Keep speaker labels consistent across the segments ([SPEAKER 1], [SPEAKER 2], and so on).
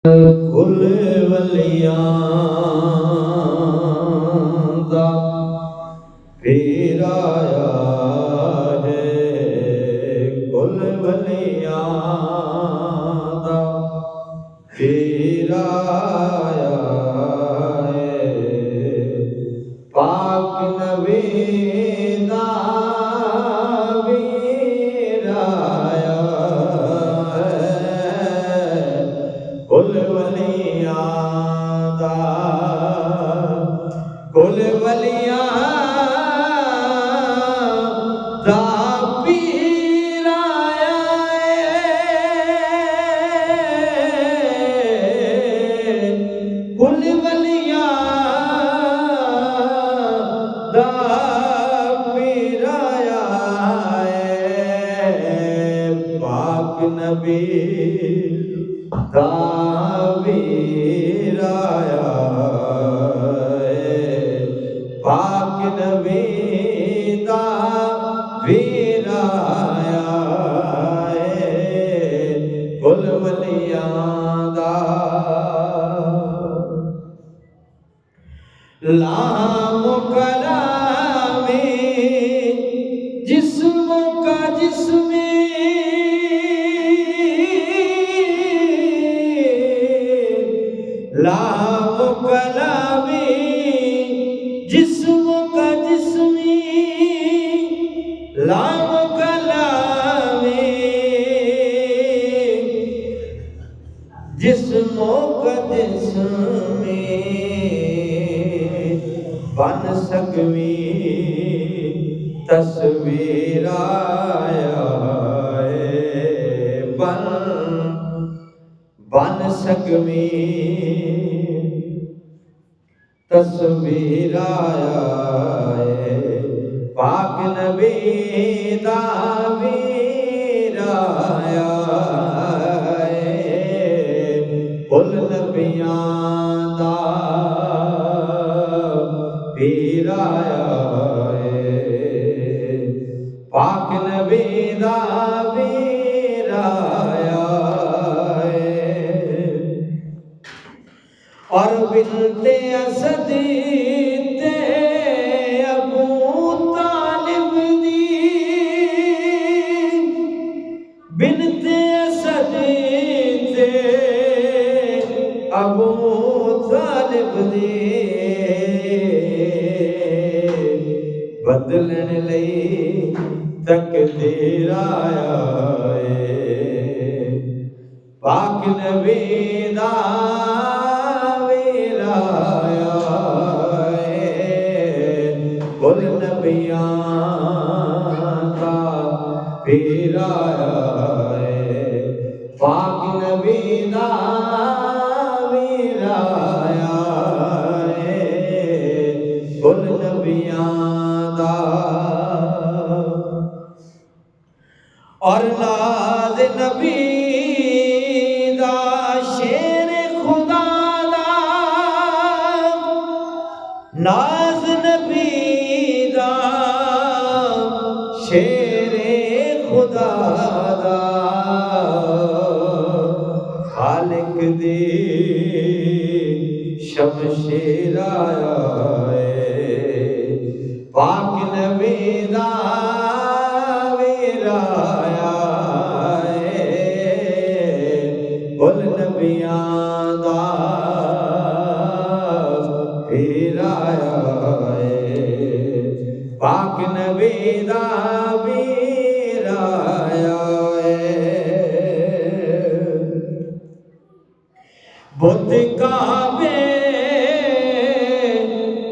[SPEAKER 1] कुल वलियां दा पीर आया है। कुल वलियां दा पीर आया है। पाक नबी दा वीर आया है। कुल वलियां दा कुल वलियां दा पीर आया है। कुल वलियां दा पीर आया है। पाक नबी दा वीर आया है। पाक नबी दा वीर आया है। कुल वलियां दा लामो कलामी जिस्मों का जिस्मी लामो कलामी जिस्मों का जिस्मी लामो कलामी जिस्मों का जिस्मी बन सकवी तस्वीर आया है। बन सकवी तस्वीर आया है। पाक नबी दा वीर आया है। कुल नबियां दा पीर आया है। पाक नबी दा वीर आया है। और बिनते असद ते अबू तालिब दी बिनते असद ते अबू तालिब दी बदलन लई तकदीर आया है। पाक नबी दा वीर आया है। कुल नबियां दा पीर आया है। पाक नबी दा वीर आया है। कुल नबियां दा और नाज नबी दा शेर खुदा दा नाज नबी दा शेर खुदा दा खालिक दी शमशीर आया है। पाक नबी दा वीर आया है। कुल नबियां दा पीर आया है। पाक नबी दा वीर आया है। बुत काबे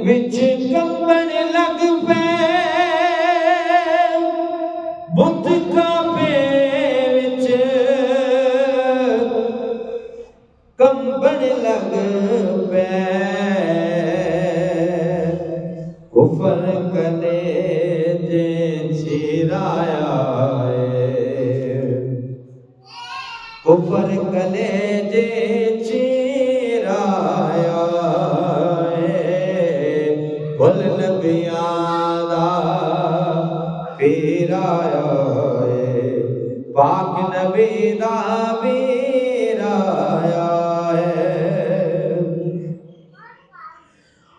[SPEAKER 1] विच कंबन लग पे बुत काबे विच कंबन लग पे कुफर कले जे चीराया है। कुफर कले जे चीराया है। कुल नबियां दा पीर आया है। पाक नबी दा वीर आया है।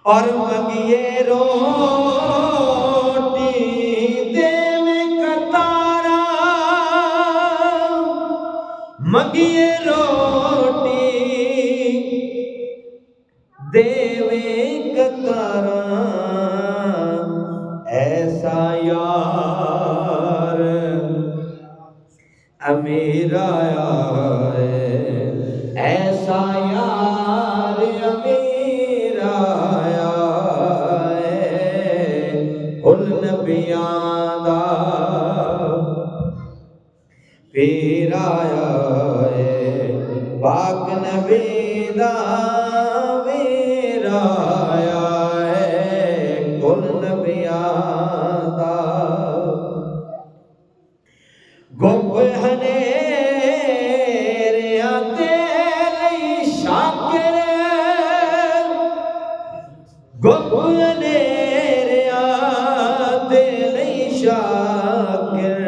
[SPEAKER 1] और मंगिए रोटी देवे कतारा, मंगिए रोटी देवे कतारा, ऐसा यार अमीर आया है, ऐसा यार अमीर आया है। कुल नबियां दा पीर आया है, पाक नबी दा वीर आया है। कुल नबियां दा गुप हनेरिया दे लई शाकिर, गुप हनेरिया दे लई शाकिर,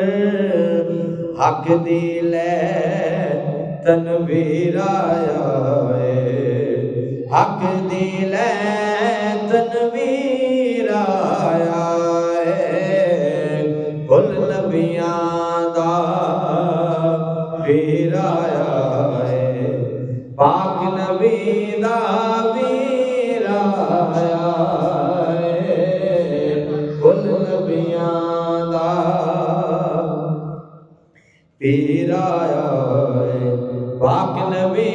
[SPEAKER 1] हक दी लै तनवीर आया है, हक दी लै तनवीर आया है। कुल नबियां दा पीर आया है, पाक नबी दा वीर आया है। कुल नबियां दा पीर आया है, पाक नबी